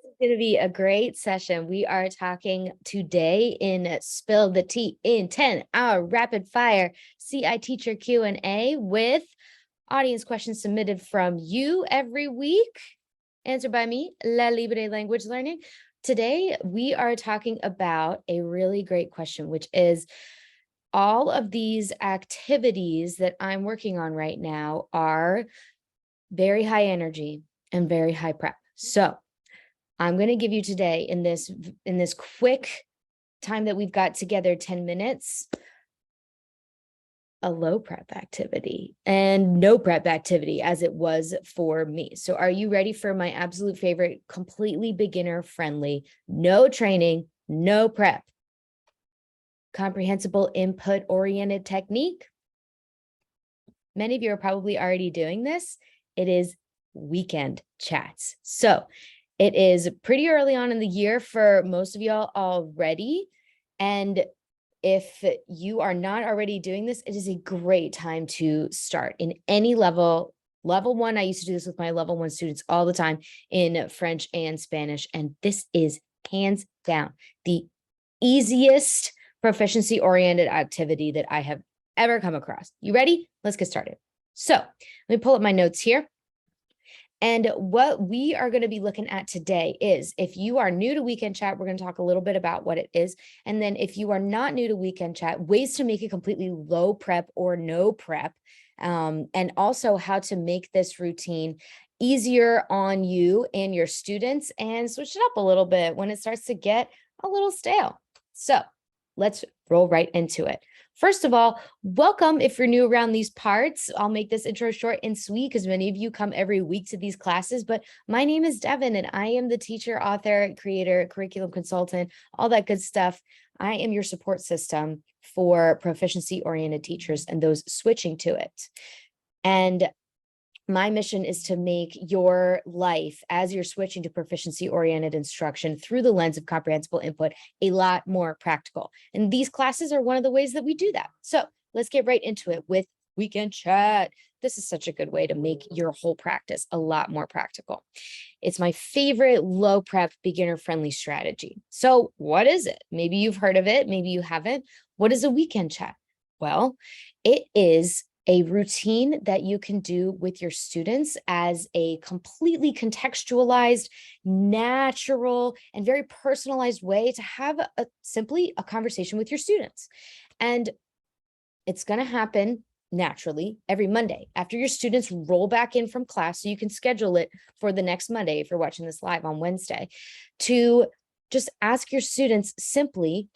Going to be a great session. We are talking today in Spill the Tea in 10-hour rapid fire CI teacher Q&A with audience questions submitted from you every week, answered by me, La Libre Language Learning. Today, we are talking about a really great question, which is all of these activities that I'm working on right now are very high energy and very high prep. So I'm going to give you today in this quick time that we've got together, 10 minutes, a low prep activity and no prep activity as it was for me. So are you ready for my absolute favorite, completely beginner friendly, no training, no prep, comprehensible input oriented technique? Many of you are probably already doing this. It is weekend chats. So it is pretty early on in the year for most of y'all already. And if you are not already doing this, it is a great time to start in any level. Level 1, I used to do this with my level 1 students all the time in French and Spanish. And this is hands down the easiest proficiency-oriented activity that I have ever come across. You ready? Let's get started. So let me pull up my notes here. And what we are going to be looking at today is, if you are new to Weekend Chat, we're going to talk a little bit about what it is. And then if you are not new to Weekend Chat, ways to make it completely low prep or no prep, and also how to make this routine easier on you and your students and switch it up a little bit when it starts to get a little stale. So let's roll right into it. First of all, welcome if you're new around these parts. I'll make this intro short and sweet because many of you come every week to these classes, but my name is Devin and I am the teacher, author, creator, curriculum consultant, all that good stuff. I am your support system for proficiency-oriented teachers and those switching to it. And my mission is to make your life, as you're switching to proficiency-oriented instruction through the lens of comprehensible input, a lot more practical. And these classes are one of the ways that we do that. So let's get right into it with Weekend Chat. This is such a good way to make your whole practice a lot more practical. It's my favorite low prep, beginner-friendly strategy. So what is it? Maybe you've heard of it, maybe you haven't. What is a Weekend Chat? Well, it is a routine that you can do with your students as a completely contextualized, natural, and very personalized way to have simply a conversation with your students. And it's going to happen naturally every Monday after your students roll back in from class, so you can schedule it for the next Monday if you're watching this live on Wednesday, to just ask your students simply,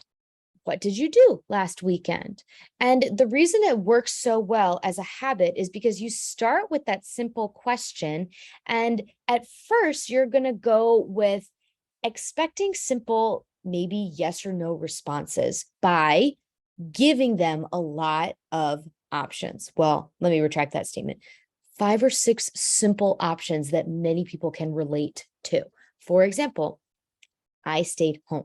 what did you do last weekend? And the reason it works so well as a habit is because you start with that simple question. And at first, you're going to go with expecting simple, maybe yes or no responses by giving them a lot of options. Well, let me retract that statement. 5 or 6 simple options that many people can relate to. For example, I stayed home.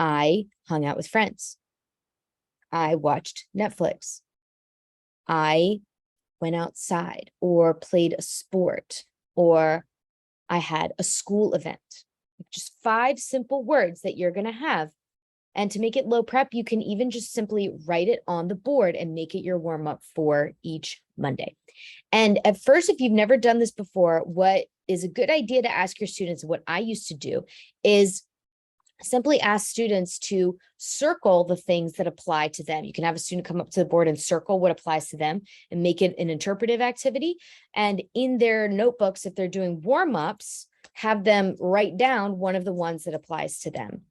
I hung out with friends. I watched Netflix. I went outside or played a sport, or I had a school event. Just 5 simple words that you're going to have. And to make it low prep, you can even just simply write it on the board and make it your warm up for each Monday. And at first, if you've never done this before, what is a good idea to ask your students, what I used to do is simply ask students to circle the things that apply to them. You can have a student come up to the board and circle what applies to them and make it an interpretive activity. And in their notebooks, if they're doing warm-ups, have them write down one of the ones that applies to them.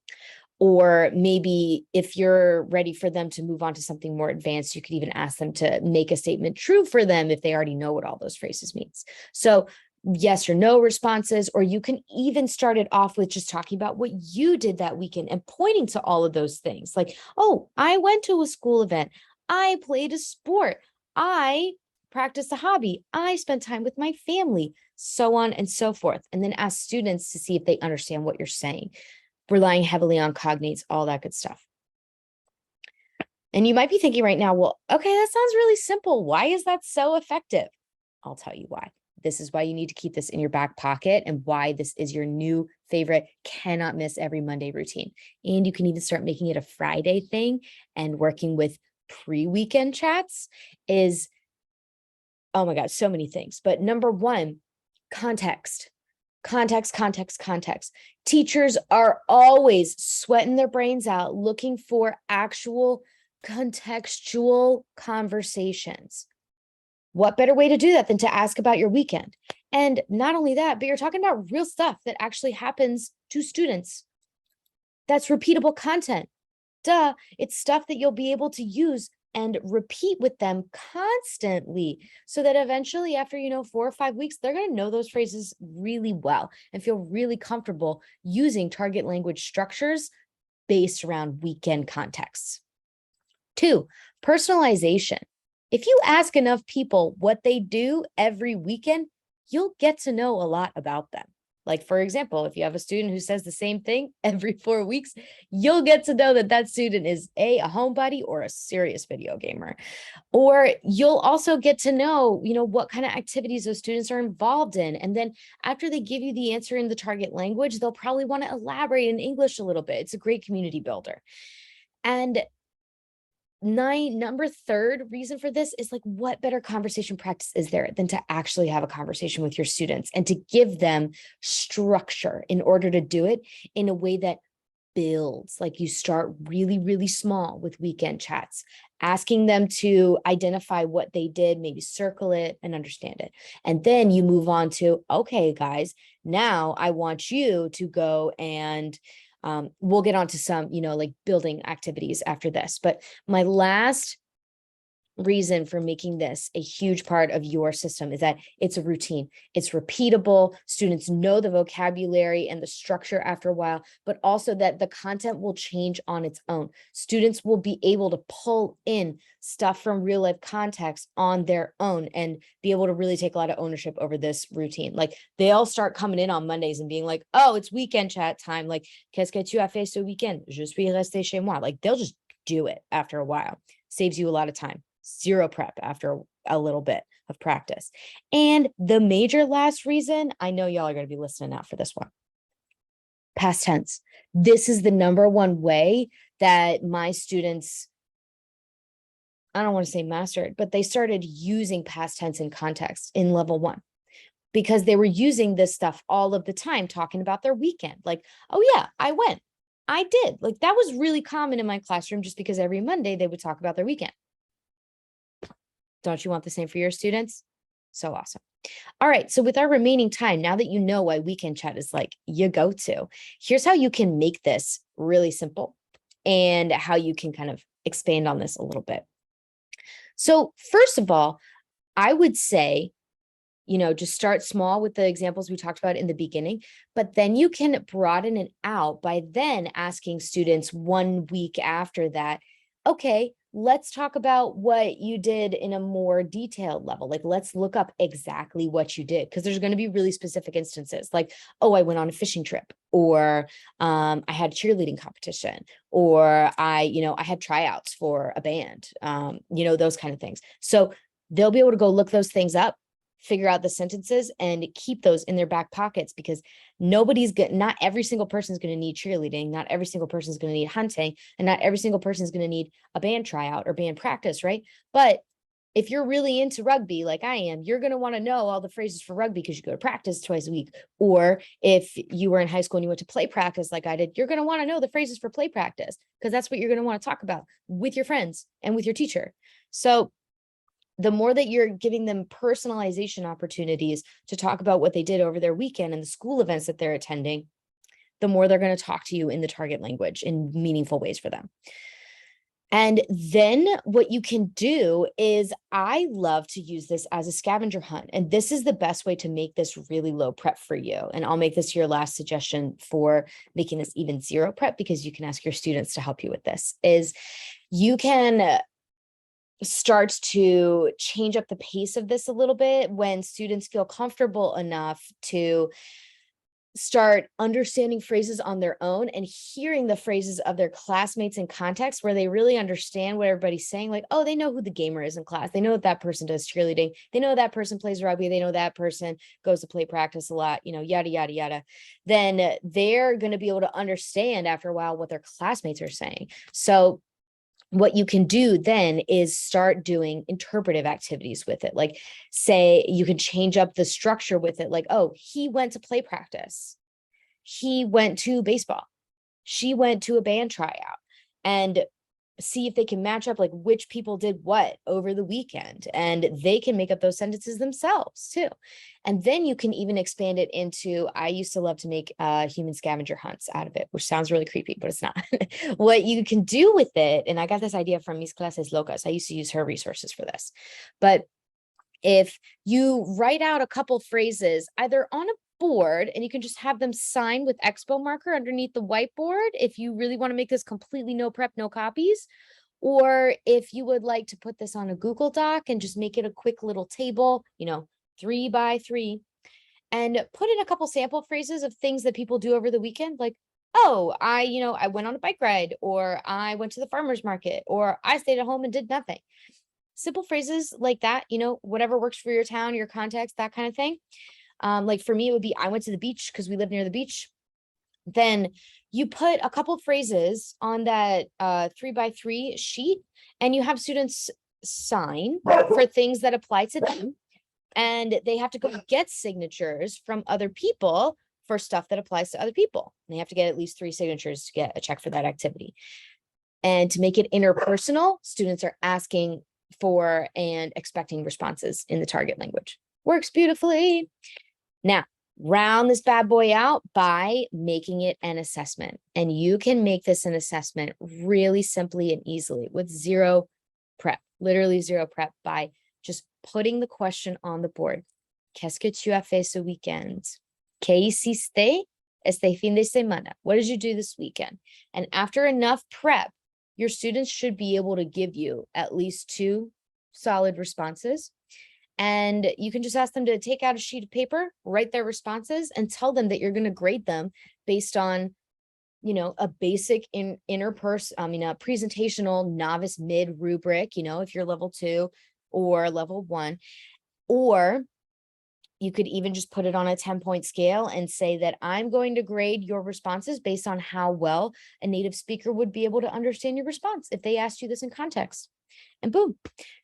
Or maybe if you're ready for them to move on to something more advanced, you could even ask them to make a statement true for them if they already know what all those phrases means. So yes or no responses, or you can even start it off with just talking about what you did that weekend and pointing to all of those things. Like, oh, I went to a school event. I played a sport. I practiced a hobby. I spent time with my family, so on and so forth. And then ask students to see if they understand what you're saying, relying heavily on cognates, all that good stuff. And you might be thinking right now, well, okay, that sounds really simple. Why is that so effective? I'll tell you why. This is why you need to keep this in your back pocket and why this is your new favorite, cannot miss every Monday routine. And you can even start making it a Friday thing, and working with pre-weekend chats is, oh my God, so many things. But number one, context. Context, context, context. Teachers are always sweating their brains out looking for actual contextual conversations. What better way to do that than to ask about your weekend? And not only that, but you're talking about real stuff that actually happens to students. That's repeatable content. Duh, it's stuff that you'll be able to use and repeat with them constantly, so that eventually after, 4 or 5 weeks, they're going to know those phrases really well and feel really comfortable using target language structures based around weekend contexts. 2, personalization. If you ask enough people what they do every weekend, you'll get to know a lot about them. Like, for example, if you have a student who says the same thing every 4 weeks, you'll get to know that that student is a homebody or a serious video gamer. Or you'll also get to know, what kind of activities those students are involved in. And then after they give you the answer in the target language, they'll probably want to elaborate in English a little bit. It's a great community builder. And number third reason for this is, like, what better conversation practice is there than to actually have a conversation with your students and to give them structure in order to do it in a way that builds. Like, you start really, really small with weekend chats, asking them to identify what they did, maybe circle it and understand it. And then you move on to, okay, guys, now I want you to go and we'll get onto some, like building activities after this. But my last reason for making this a huge part of your system is that it's a routine. It's repeatable. Students know the vocabulary and the structure after a while, but also that the content will change on its own. Students will be able to pull in stuff from real life context on their own and be able to really take a lot of ownership over this routine. Like, they all start coming in on Mondays and being like, oh, it's weekend chat time. Like, qu'est-ce que tu as fait ce weekend? Je suis resté chez moi. Like, they'll just do it after a while. Saves you a lot of time. Zero prep after a little bit of practice. And the major last reason, I know y'all are going to be listening out for this one. Past tense. This is the number one way that my students, I don't want to say mastered, but they started using past tense in context in level 1, because they were using this stuff all of the time, talking about their weekend. Like, oh yeah, I went, I did. Like, that was really common in my classroom, just because every Monday they would talk about their weekend. Don't you want the same for your students? So awesome. All right. So with our remaining time, now that you know why weekend chat is like your go-to, here's how you can make this really simple and how you can kind of expand on this a little bit. So first of all, I would say, just start small with the examples we talked about in the beginning, but then you can broaden it out by then asking students 1 week after that, okay, let's talk about what you did in a more detailed level. Like, let's look up exactly what you did, because there's going to be really specific instances like, oh, I went on a fishing trip, or I had a cheerleading competition, or I had tryouts for a band, those kind of things. So they'll be able to go look those things up, figure out the sentences, and keep those in their back pockets, because not every single person is going to need cheerleading. Not every single person is going to need hunting, and not every single person is going to need a band tryout or band practice, right? But if you're really into rugby, like I am, you're going to want to know all the phrases for rugby because you go to practice twice a week. Or if you were in high school and you went to play practice like I did, you're going to want to know the phrases for play practice, because that's what you're going to want to talk about with your friends and with your teacher. So the more that you're giving them personalization opportunities to talk about what they did over their weekend and the school events that they're attending, the more they're going to talk to you in the target language in meaningful ways for them. And then what you can do is, I love to use this as a scavenger hunt. And this is the best way to make this really low prep for you. And I'll make this your last suggestion for making this even zero prep, because you can ask your students to help you with this, is you can starts to change up the pace of this a little bit when students feel comfortable enough to start understanding phrases on their own and hearing the phrases of their classmates in context where they really understand what everybody's saying. Like, oh, they know who the gamer is in class. They know that that person does cheerleading. They know that person plays rugby. They know that person goes to play practice a lot, you know, yada, yada, yada. Then they're going to be able to understand after a while what their classmates are saying. So what you can do then is start doing interpretive activities with it. Like, say you can change up the structure with it. Like, oh, he went to play practice. He went to baseball. She went to a band tryout, and see if they can match up like which people did what over the weekend, and they can make up those sentences themselves too. And then you can even expand it into, I used to love to make human scavenger hunts out of it, which sounds really creepy, but it's not. What you can do with it, and I got this idea from Mis Clases Locas. I used to use her resources for this, but if you write out a couple phrases either on a board, and you can just have them sign with expo marker underneath the whiteboard if you really want to make this completely no prep, no copies, or if you would like to put this on a Google Doc and just make it a quick little table, you know, 3x3, and put in a couple sample phrases of things that people do over the weekend, like, oh, I went on a bike ride, or I went to the farmer's market, or I stayed at home and did nothing. Simple phrases like that, you know, whatever works for your town, your context, that kind of thing. Like for me, it would be, I went to the beach because we live near the beach. Then you put a couple phrases on that 3x3 sheet, and you have students sign for things that apply to them. And they have to go get signatures from other people for stuff that applies to other people. And they have to get at least 3 signatures to get a check for that activity. And to make it interpersonal, students are asking for and expecting responses in the target language. Works beautifully. Now, round this bad boy out by making it an assessment. And you can make this an assessment really simply and easily with zero prep, literally zero prep, by just putting the question on the board. Qu'est-ce que tu as fait ce weekend? ¿Qué hiciste este fin de semana? What did you do this weekend? And after enough prep, your students should be able to give you at least 2 solid responses. And you can just ask them to take out a sheet of paper, write their responses, and tell them that you're going to grade them based on, you know, a basic a presentational novice mid rubric, you know, if you're level 2 or level 1, or you could even just put it on a 10-point scale and say that I'm going to grade your responses based on how well a native speaker would be able to understand your response if they asked you this in context. And boom,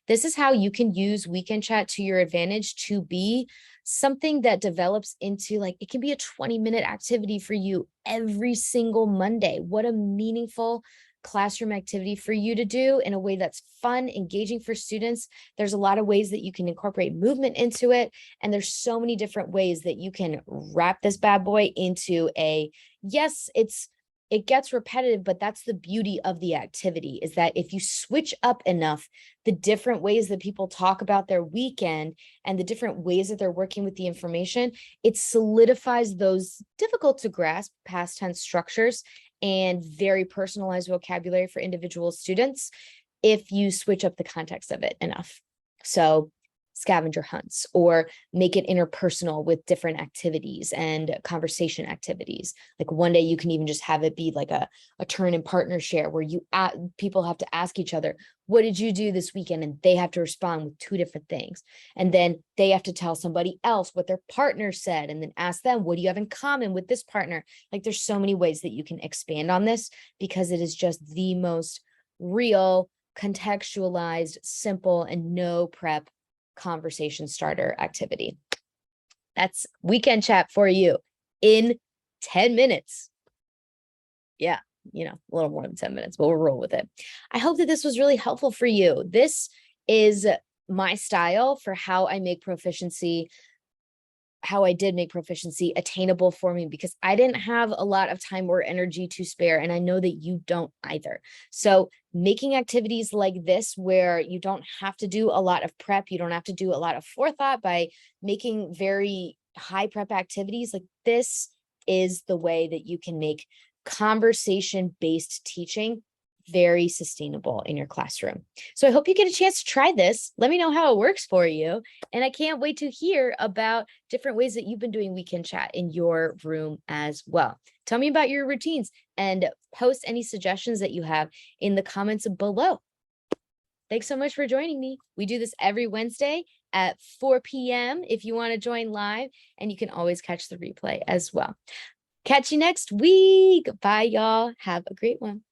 this is how you can use Weekend Chat to your advantage to be something that develops into, like, it can be a 20-minute activity for you every single Monday. What a meaningful classroom activity for you to do in a way that's fun, engaging for students. There's a lot of ways that you can incorporate movement into it. And there's so many different ways that you can wrap this bad boy into a, yes, it gets repetitive, but that's the beauty of the activity, is that if you switch up enough the different ways that people talk about their weekend and the different ways that they're working with the information, it solidifies those difficult to grasp past tense structures and very personalized vocabulary for individual students if you switch up the context of it enough. So scavenger hunts, or make it interpersonal with different activities and conversation activities. Like one day you can even just have it be like a turn and partner share where people have to ask each other, what did you do this weekend? And they have to respond with 2 different things. And then they have to tell somebody else what their partner said, and then ask them, what do you have in common with this partner? Like, there's so many ways that you can expand on this, because it is just the most real, contextualized, simple, and no prep conversation starter activity. That's Weekend Chat for you in 10 minutes. Yeah, you know, a little more than 10 minutes, but we'll roll with it. I hope that this was really helpful for you. This is my style for how I make proficiency, how I did make proficiency attainable for me, because I didn't have a lot of time or energy to spare. And I know that you don't either. So making activities like this, where you don't have to do a lot of prep, you don't have to do a lot of forethought, by making very high prep activities like this, is the way that you can make conversation-based teaching very sustainable in your classroom. So I hope you get a chance to try this. Let me know how it works for you. And I can't wait to hear about different ways that you've been doing weekend chat in your room as well. Tell me about your routines and post any suggestions that you have in the comments below. Thanks so much for joining me. We do this every Wednesday at 4 p.m. if you want to join live, and you can always catch the replay as well. Catch you next week. Bye, y'all. Have a great one.